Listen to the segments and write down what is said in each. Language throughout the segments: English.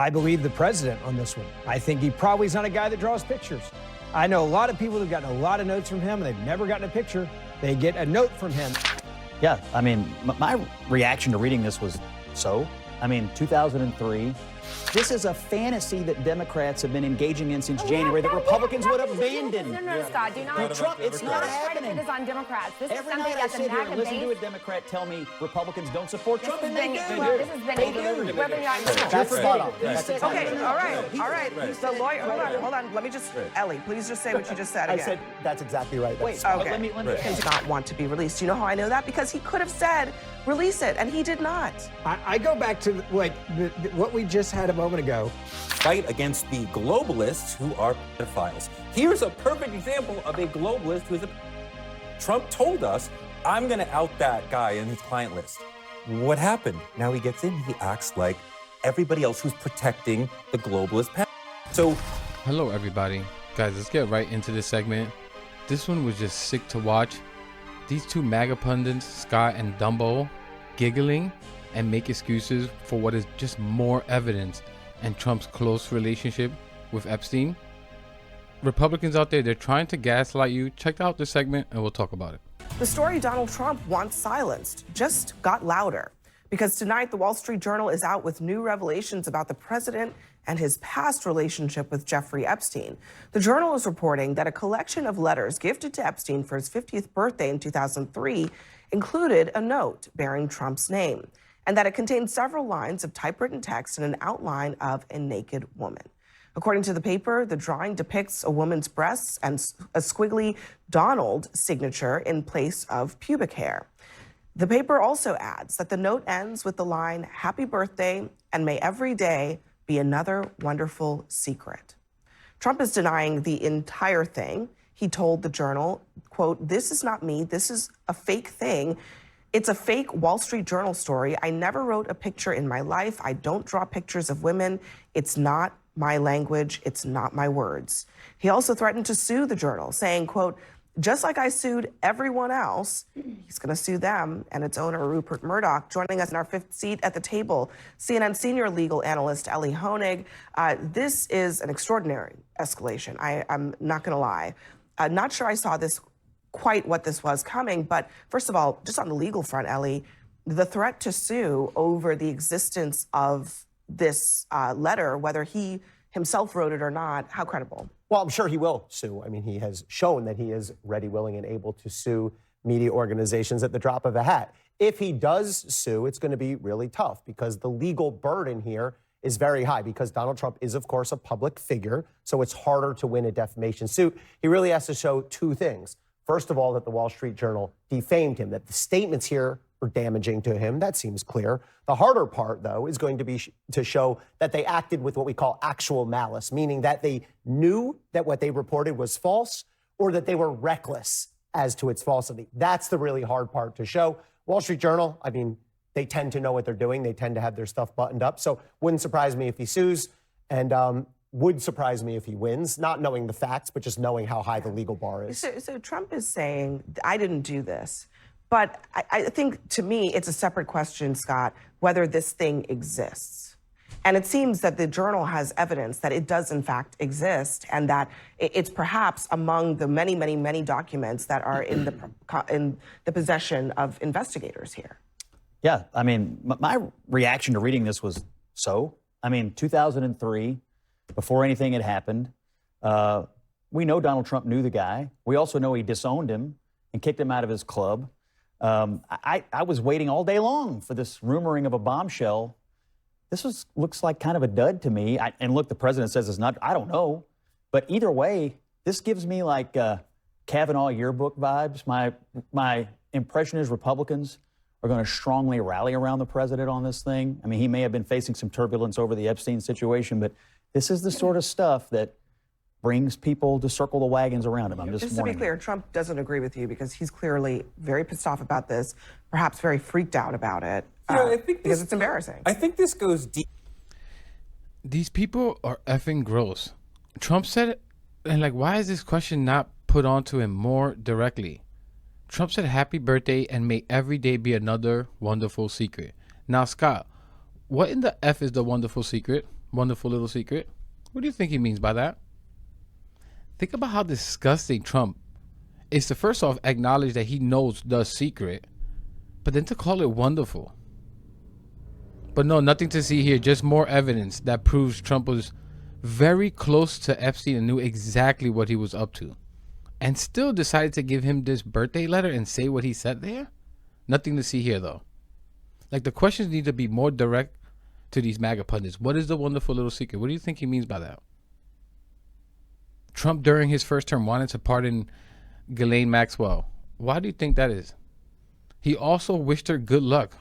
I believe the president on this one. I think he probably is not a guy that draws pictures. I know a lot of people who've gotten a lot of notes from him, and they've never gotten a picture. They get a note from him. Yeah, I mean, my reaction to reading this was, 2003. This is a fantasy that Democrats have been engaging in since January that Republicans would abandon. No, Scott, do not. Trump, it's not happening. This is on Democrats. This Every is something night I that the sit here and MAGA listen to a base. Democrat tell me Republicans don't support Trump, and they do. This has been a weaponized. That's spot on. Okay, all right. The lawyer, hold on. Let me just, Ellie, please just say what you just said I again. said that's exactly right. Wait, Okay. let me He did not want to be released. You know how I know that? Because he could have said, release it, and he did not. I go back to what we just had a moment ago. Fight against the globalists who are pedophiles. Here's a perfect example of a globalist who is a... Trump told us, I'm going to out that guy in his client list. What happened? Now he gets in, he acts like everybody else who's protecting the globalist. So, hello everybody. Guys, let's get right into this segment. This one was just sick to watch. These two MAGA pundits, Scott and Dumbo, giggling and make excuses for what is just more evidence and Trump's close relationship with Epstein. Republicans out there, they're trying to gaslight you. Check out this segment and we'll talk about it. The story Donald Trump wants silenced just got louder because tonight the Wall Street Journal is out with new revelations about the president and his past relationship with Jeffrey Epstein. The Journal is reporting that a collection of letters gifted to Epstein for his 50th birthday in 2003 included a note bearing Trump's name, and that it contained several lines of typewritten text and an outline of a naked woman. According to the paper, the drawing depicts a woman's breasts and a squiggly Donald signature in place of pubic hair. The paper also adds that the note ends with the line, "Happy birthday, and may every day be another wonderful secret." Trump is denying the entire thing. He told the Journal, quote, "This is not me. This is a fake thing. It's a fake Wall Street Journal story. I never wrote a picture in my life. I don't draw pictures of women. It's not my language. It's not my words." He also threatened to sue the Journal, saying, quote, "Just like I sued everyone else, he's going to sue them and its owner, Rupert Murdoch." Joining us in our fifth seat at the table, CNN senior legal analyst Ellie Honig. This is an extraordinary escalation. I'm not going to lie. Not sure I saw this quite what this was coming, but first of all, just on the legal front, Ellie, the threat to sue over the existence of this letter, whether he himself wrote it or not, how credible? Well, I'm sure he will sue. I mean, he has shown that he is ready, willing, and able to sue media organizations at the drop of a hat. If he does sue, it's going to be really tough because the legal burden here is very high because Donald Trump is, of course, a public figure, so it's harder to win a defamation suit. He really has to show two things. First of all, that the Wall Street Journal defamed him, that the statements here were damaging to him. That seems clear. The harder part, though, is going to be to show that they acted with what we call actual malice, meaning that they knew that what they reported was false or that they were reckless as to its falsity. That's the really hard part to show. Wall Street Journal, I mean, they tend to know what they're doing. They tend to have their stuff buttoned up. So wouldn't surprise me if he sues, and would surprise me if he wins, not knowing the facts, but just knowing how high the legal bar is. So Trump is saying, I didn't do this. But I think, to me, it's a separate question, Scott, whether this thing exists. And it seems that the Journal has evidence that it does, in fact, exist, and that it's perhaps among the many, many, many documents that are in the possession of investigators here. Yeah, I mean, my reaction to reading this was 2003, before anything had happened. We know Donald Trump knew the guy. We also know he disowned him and kicked him out of his club. I was waiting all day long for this rumoring of a bombshell. This looks like kind of a dud to me. And look, the president says it's not. I don't know. But either way, this gives me like Kavanaugh yearbook vibes. My impression is Republicans are going to strongly rally around the president on this thing. I mean, he may have been facing some turbulence over the Epstein situation, but this is the sort of stuff that brings people to circle the wagons around him. Just to be clear, Trump doesn't agree with you because he's clearly very pissed off about this, perhaps very freaked out about it, I think because it's embarrassing. I think this goes deep. These people are effing gross. Trump said it, and why is this question not put onto him more directly? Trump said, "Happy birthday, and may every day be another wonderful secret." Now, Scott, what in the F is the wonderful secret? wonderful little secret. What do you think he means by that? Think about how disgusting Trump is to first off acknowledge that he knows the secret, but then to call it wonderful. But no, nothing to see here, just more evidence that proves Trump was very close to Epstein and knew exactly what he was up to, and still decided to give him this birthday letter and say what he said there. Nothing to see here though. Like, the questions need to be more direct to these MAGA pundits. What is the wonderful little secret? What do you think he means by that? Trump, during his first term, wanted to pardon Ghislaine Maxwell. Why do you think that is? He also wished her good luck.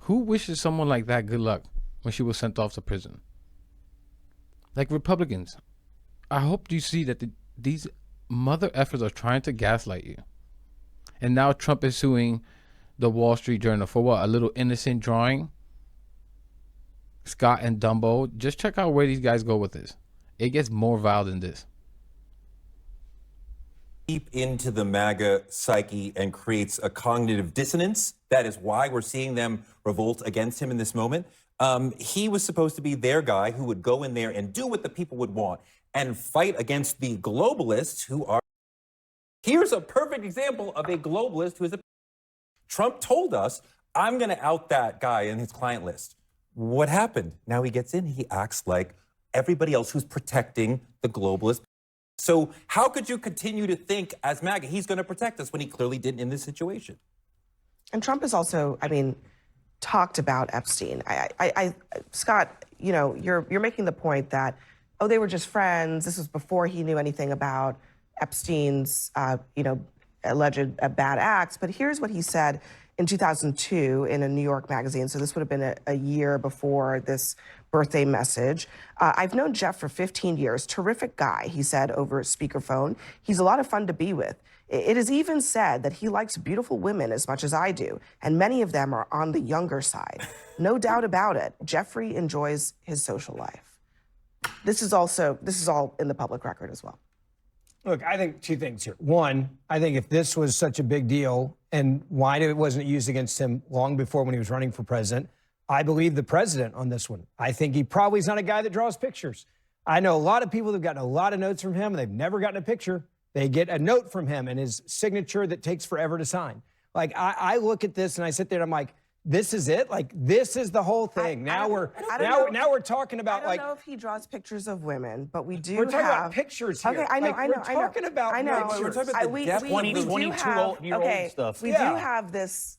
Who wishes someone like that good luck when she was sent off to prison? Like, Republicans, I hope you see that these mother effers are trying to gaslight you. And now Trump is suing the Wall Street Journal for what? A little innocent drawing? Scott and Dumbo. Just check out where these guys go with this. It gets more vile than this. Deep into the MAGA psyche and creates a cognitive dissonance. That is why we're seeing them revolt against him in this moment. He was supposed to be their guy who would go in there and do what the people would want and fight against the globalists who are. Here's a perfect example of a globalist who is a. Trump told us, I'm going to out that guy in his client list. What happened? Now he gets in, he acts like everybody else who's protecting the globalist. So how could you continue to think as MAGA he's going to protect us when he clearly didn't in this situation? And Trump has also, talked about Epstein. Scott, you're making the point that, oh, they were just friends. This was before he knew anything about Epstein's, alleged bad acts. But here's what he said in 2002 in a New York magazine. So this would have been a year before this birthday message. I've known Jeff for 15 years. Terrific guy, he said over speakerphone. He's a lot of fun to be with. It is even said that he likes beautiful women as much as I do, and many of them are on the younger side. No doubt about it. Jeffrey enjoys his social life. This is all in the public record as well. Look, I think two things here. One, I think if this was such a big deal and why it wasn't used against him long before when he was running for president, I believe the president on this one. I think he probably is not a guy that draws pictures. I know a lot of people that have gotten a lot of notes from him and they've never gotten a picture. They get a note from him and his signature that takes forever to sign. Like, I look at this and I sit there and I'm like, this is it? Like, this is the whole thing. Now we're talking about, I don't know if he draws pictures of women, but we do we're talking have about pictures here. Okay, I know. We're talking about pictures. We're talking about the depth 22-year-old stuff. We do have this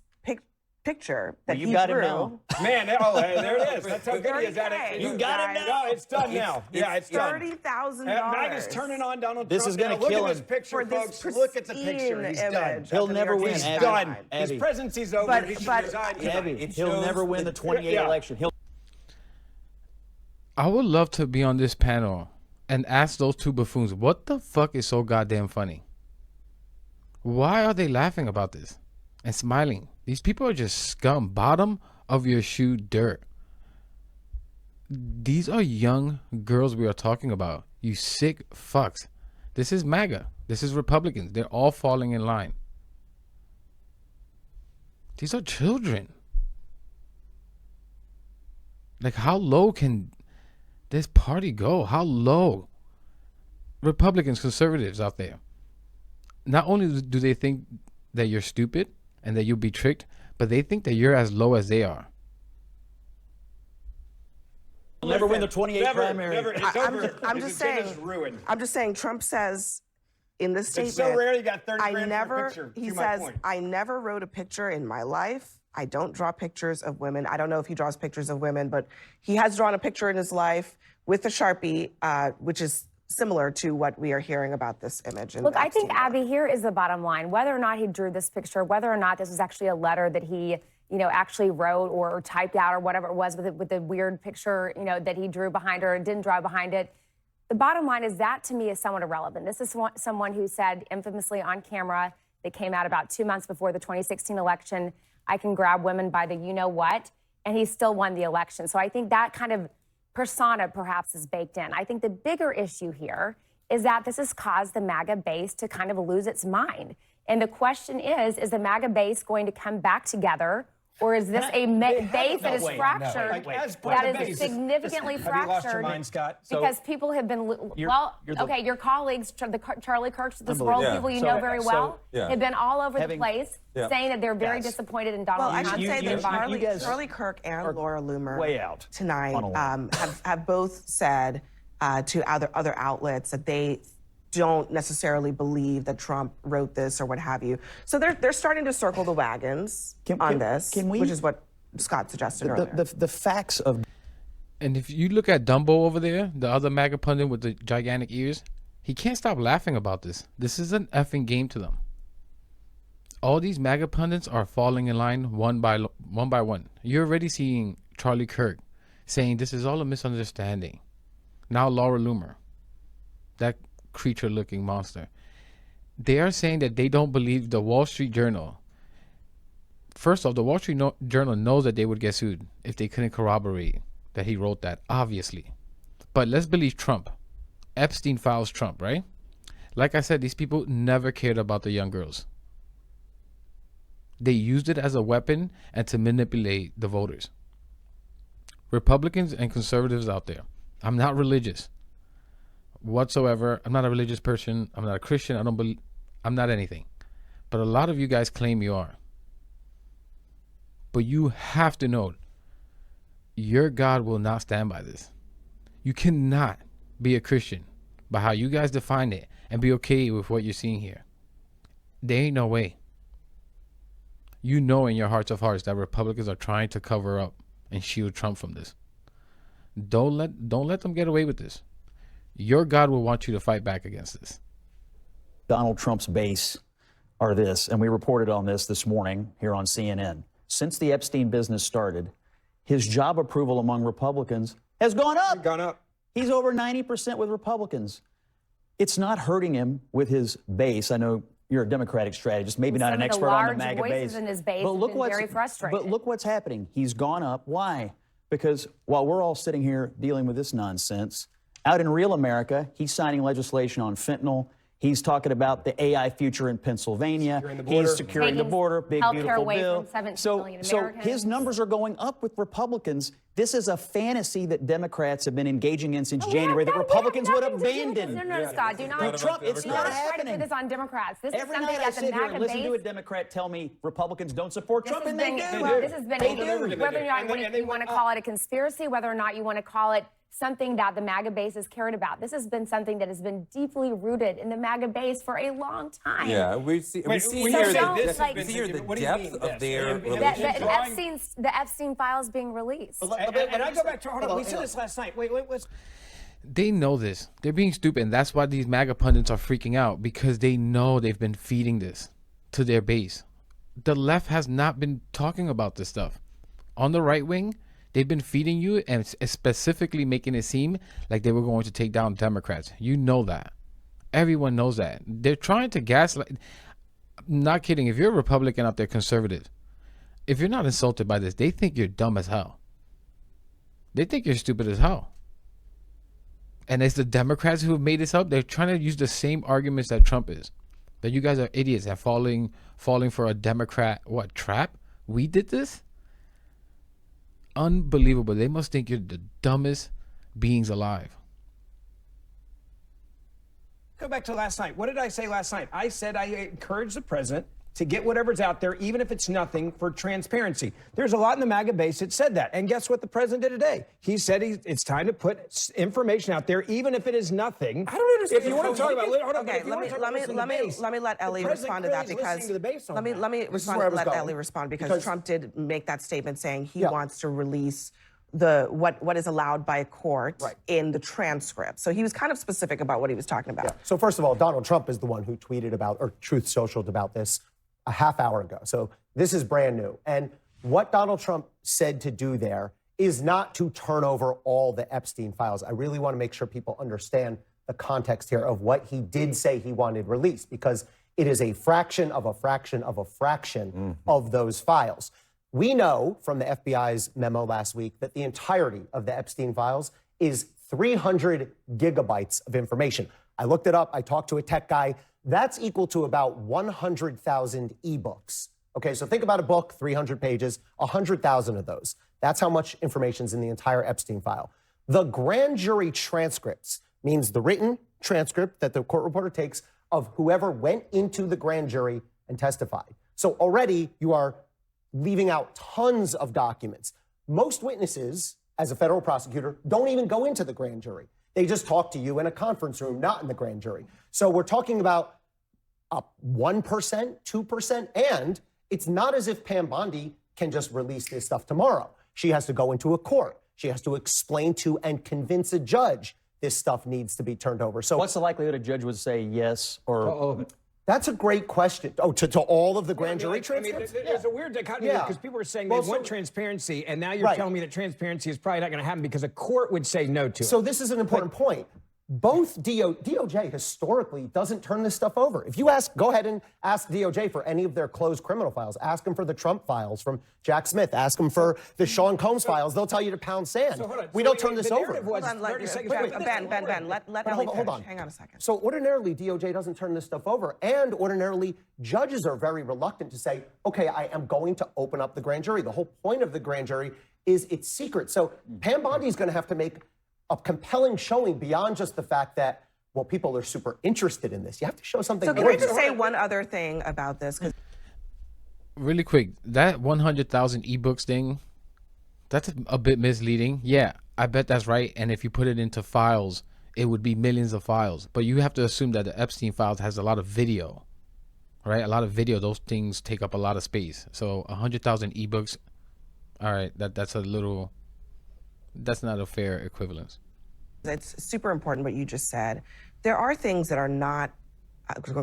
picture that you he got drew. him now. Man, hey, there it is. That's how good he is at it. You got him now. No, it's done now. Yeah, it's done. $30,000. MAGA's turning on Donald This Trump. is going to Now, kill look at him. this picture, For this folks. Look at the picture. He's pristine done. image He'll of the never New York win. He's Times done. guideline. His Abby. presidency's over. But- He should but- resign. Abby, he'll never win the 28 Yeah. election. I would love to be on this panel and ask those two buffoons, what the fuck is so goddamn funny? Why are they laughing about this and smiling? These people are just scum, bottom of your shoe dirt. These are young girls we are talking about. You sick fucks. This is MAGA. This is Republicans. They're all falling in line. These are children. Like, how low can this party go? How low? Republicans, conservatives out there. Not only do they think that you're stupid and that you'll be tricked, but they think that you're as low as they are. He'll never win the 28 primary. Never. It's over. I'm His just agenda saying. is ruined. I'm just saying. Trump says in this statement, It's so rare you got 30 I grand for a never. picture. He to my says, point. I never wrote a picture in my life. I don't draw pictures of women. I don't know if he draws pictures of women, but he has drawn a picture in his life with a Sharpie, which is similar to what we are hearing about this image. Look, I think, Abby, here is the bottom line. Whether or not he drew this picture, whether or not this was actually a letter that he, actually wrote or typed out or whatever it was with the weird picture, that he drew behind her or didn't draw behind it. The bottom line is that, to me, is somewhat irrelevant. This is someone who said infamously on camera that came out about 2 months before the 2016 election, I can grab women by the you-know-what, and he still won the election. So I think that kind of persona perhaps is baked in. I think the bigger issue here is that this has caused the MAGA base to kind of lose its mind. And the question is the MAGA base going to come back together, Or is this a base that is wait, fractured, Like, as part that of the is base. significantly Have you lost your fractured? mind, Scott? Because people have been, your colleagues, the Charlie Kirks of this world, Yeah. people you So- know very well, yeah. have been all over the Having- place saying that they're very disappointed in Well, Donald I Trump. should say you- that you guys Charlie Kirk and Laura Loomer way out tonight on a limb. have both said to other outlets that they don't necessarily believe that Trump wrote this or what have you. So they're starting to circle the wagons on this, which is what Scott suggested earlier. The facts of And if you look at Dumbo over there, the other MAGA pundit with the gigantic ears, he can't stop laughing about this. This is an effing game to them. All these MAGA pundits are falling in line one by one. You're already seeing Charlie Kirk saying this is all a misunderstanding. Now Laura Loomer, that creature-looking monster, they are saying that they don't believe the Wall Street Journal. First off, the Wall Street Journal knows that they would get sued if they couldn't corroborate that he wrote that, obviously. But let's believe Trump. Epstein files Trump, right? Like I said, these people never cared about the young girls. They used it as a weapon and to manipulate the voters. Republicans and conservatives out there, I'm not religious whatsoever. I'm not a religious person. I'm not a Christian. I'm not anything. But a lot of you guys claim you are. But you have to know, your God will not stand by this. You cannot be a Christian by how you guys define it and be okay with what you're seeing here. There ain't no way. You know in your hearts of hearts that Republicans are trying to cover up and shield Trump from this. Don't let them get away with this. Your God will want you to fight back against this. Donald Trump's base are this, and we reported on this morning here on CNN. Since the Epstein business started, his job approval among Republicans has gone up. He's over 90% with Republicans. It's not hurting him with his base. I know you're a Democratic strategist, maybe not an expert on the MAGA base. In his base but look have been very frustrated. But look what's happening. He's gone up. Why? Because while we're all sitting here dealing with this nonsense, out in real America, he's signing legislation on fentanyl. He's talking about the AI future in Pennsylvania. He's securing the border, big beautiful bill. So his numbers are going up with Republicans. This is a fantasy that Democrats have been engaging in since January that Republicans would abandon. No, Scott, do not. Trump, it's not Try to happening. put this on Democrats. This Every is something night I that the sit here and MAGA listen to a base. Democrat tell me Republicans don't support Trump, and they do. This has been whether or not you want to call it a conspiracy, whether or not you want to call it something that the MAGA base has cared about. This has been something that has been deeply rooted in the MAGA base for a long time. Yeah, we see here the depth of their relationship. The Epstein files being released. And I go back to, hold on, we said this last night. Wait. They know this. They're being stupid, and that's why these MAGA pundits are freaking out, because they know they've been feeding this to their base. The left has not been talking about this stuff. On the right wing, they've been feeding you and specifically making it seem like they were going to take down Democrats. You know that. Everyone knows that. They're trying to gaslight. Not kidding. If you're a Republican out there, conservative, if you're not insulted by this, they think you're dumb as hell. They think you're stupid as hell. And it's the Democrats who have made this up. They're trying to use the same arguments that Trump is. That you guys are idiots and falling for a Democrat, trap? We did this? Unbelievable. They must think you're the dumbest beings alive. Go back to last night. What did I say last night? I said I encourage the president to get whatever's out there, even if it's nothing, for transparency. There's a lot in the MAGA base that said that. And guess what the president did today? He said it's time to put information out there, even if it is nothing. I don't understand. If you want to talk about, Okay, let me let Ellie respond to that, because let me let Ellie respond, because Trump did make that statement saying he wants to release what is allowed by a court in the transcript. So he was kind of specific about what he was talking about. Yeah. So first of all, Donald Trump is the one who tweeted about, or Truth Socialed about this a half hour ago. So this is brand new. And what Donald Trump said to do there is not to turn over all the Epstein files. I really want to make sure people understand the context here of what he did say he wanted released, because it is a fraction of a fraction of a fraction of those files. We know from the FBI's memo last week that the entirety of the Epstein files is 300 gigabytes of information. I looked it up. I talked to a tech guy. That's equal to about 100,000 ebooks Okay, so think about a book, 300 pages, 100,000 of those. That's how much information's in the entire Epstein file. The grand jury transcripts means the written transcript that the court reporter takes of whoever went into the grand jury and testified. So already you are leaving out tons of documents. Most witnesses, as a federal prosecutor, don't even go into the grand jury. They just talk to you in a conference room, not in the grand jury. So we're talking about 1%, 2%, and it's not as if Pam Bondi can just release this stuff tomorrow. She has to go into a court. She has to explain to and convince a judge this stuff needs to be turned over. So What's the likelihood a judge would say yes or... That's a great question. Oh, to all of the grand jury I mean, transcripts? there's a weird dichotomy Yeah. because people are saying Well, they want transparency, and now you're Right. telling me that transparency is probably not going to happen because a court would say no to it. So this is an important point. Both DOJ historically doesn't turn this stuff over. If you go ahead and ask DOJ for any of their closed criminal files. Ask them for the Trump files from Jack Smith. Ask them for the Sean Combs files. They'll tell you to pound sand. So hold on. We So don't turn this the over. narrative was Hold on, let, 30 seconds. Ben, let Ellie Hold on. finish. Hang on a second. So ordinarily, DOJ doesn't turn this stuff over. And ordinarily, judges are very reluctant to say, okay, I am going to open up the grand jury. The whole point of the grand jury is it's secret. So Pam Bondi is going to have to make a compelling showing beyond just the fact that, well, people are super interested in this. You have to show something So can more. I just say one other thing about this? 'Cause Really quick, that 100,000 ebooks thing, that's a bit misleading. Yeah, I bet that's right. And if you put it into files, it would be millions of files. But you have to assume that the Epstein files has a lot of video, right? A lot of video. Those things take up a lot of space. So 100,000 ebooks, all right, that's not a fair equivalence. It's super important what you just said. There are things that are not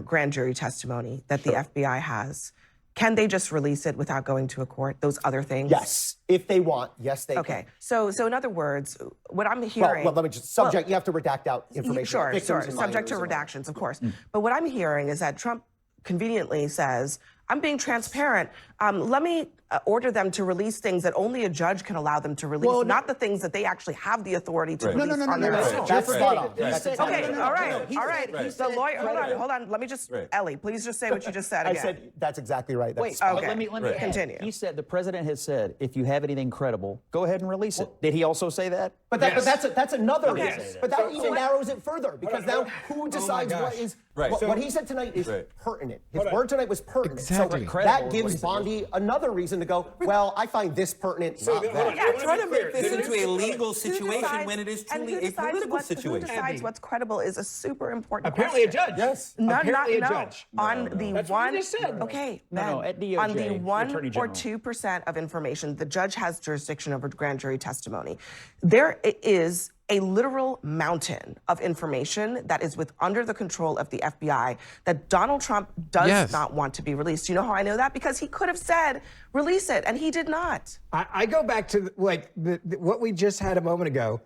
grand jury testimony that the FBI has. Can they just release it without going to a court? Those other things? Yes, if they want, yes, they Okay. can. So in other words, what I'm hearing. Well, let me just you have to redact out information. Sure, Victims and subject to minors and all that. redactions, of course. But what I'm hearing is that Trump conveniently says, I'm being transparent. Let me order them to release things that only a judge can allow them to release, not the things that they actually have the authority to release on their own. That's spot on. That's Okay, exactly all right. right. The lawyer, hold on. Let me just, Ellie, please just say what you just said again. I said that's exactly right. That's Wait, spot on. Okay. let me Continue. He said the president has said, if you have anything credible, go ahead and release it. Did he also say that? But that's another Okay. reason. But that even narrows it further because now who decides what is what he said tonight is pertinent. His word tonight was pertinent. Exactly. So that gives Bondi another reason to go, well, I find this pertinent, not that. You're trying to make this into a legal situation when it is And truly who a decides political Who situation. decides what's credible is a super important Apparently a question. judge. Yes. Apparently a judge. On the That's one, what you just said. okay, No, Ben, at DOJ, on the the 1 Attorney or General. 2% of information, the judge has jurisdiction over grand jury testimony. There is a literal mountain of information that is under the control of the FBI that Donald Trump does not want to be released. You know how I know that? Because he could have said, release it, and he did not. I go back to what we just had a moment ago.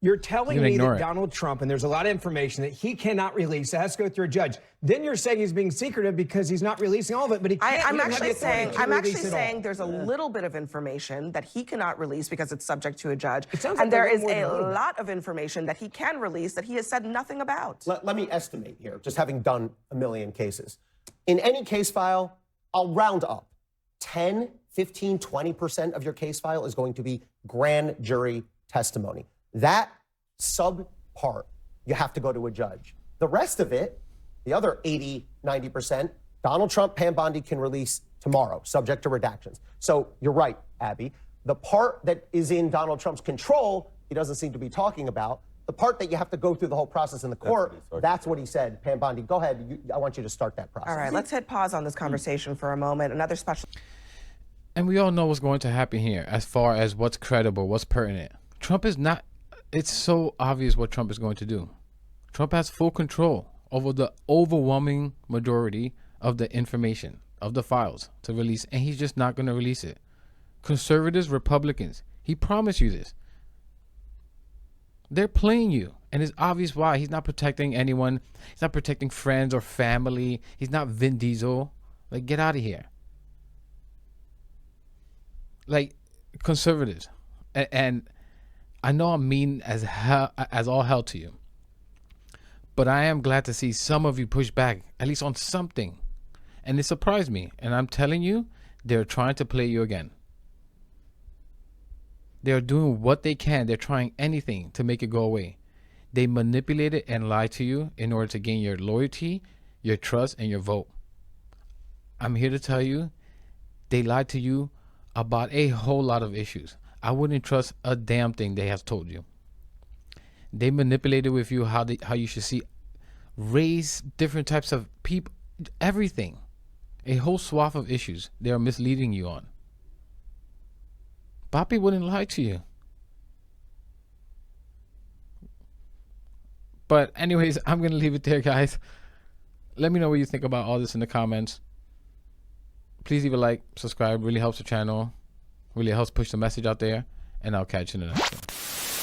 You're telling You me ignore that it. Donald Trump, and there's a lot of information that he cannot release. It has to go through a judge. Then you're saying he's being secretive because he's not releasing all of it, but he can't. I'm he doesn't have actually the authority saying, to release it all. there's a little bit of information that he cannot release because it's subject to a judge. It sounds And like there a is little more than a a little bit. lot of information that he can release that he has said nothing about. Let me estimate here, just having done a million cases. In any case file, I'll round up. 10, 15, 20% of your case file is going to be grand jury testimony. That sub part, you have to go to a judge. The rest of it, the other 80, 90%, Donald Trump, Pam Bondi can release tomorrow, subject to redactions. So you're right, Abby. The part that is in Donald Trump's control, he doesn't seem to be talking about. The part that you have to go through the whole process in the court, that's what he said. Pam Bondi, go ahead. I want you to start that process. All right, let's hit pause on this conversation for a moment. Another special. And we all know what's going to happen here as far as what's credible, what's pertinent. Trump is not, it's so obvious what Trump is going to do. Trump has full control over the overwhelming majority of the information, of the files to release, and he's just not going to release it. Conservatives, Republicans, he promised you this. They're playing you, and it's obvious why. He's not protecting anyone. He's not protecting friends or family. He's not Vin Diesel. Like, get out of here. Like, conservatives, and I know I'm mean as hell, as all hell to you, but I am glad to see some of you push back, at least on something, and it surprised me. And I'm telling you, They're trying to play you again. They're doing what they can. They're trying anything to make it go away. They manipulate it and lie to you in order to gain your loyalty, your trust, and your vote. I'm here to tell you, they lied to you about a whole lot of issues. I wouldn't trust a damn thing they have told you. They manipulated with you how you should see race, different types of people, everything. A whole swath of issues they are misleading you on. Papi wouldn't lie to you. But anyways, I'm going to leave it there, guys. Let me know what you think about all this in the comments. Please leave a like, subscribe. Really helps the channel. Really helps push the message out there. And I'll catch you in the next one.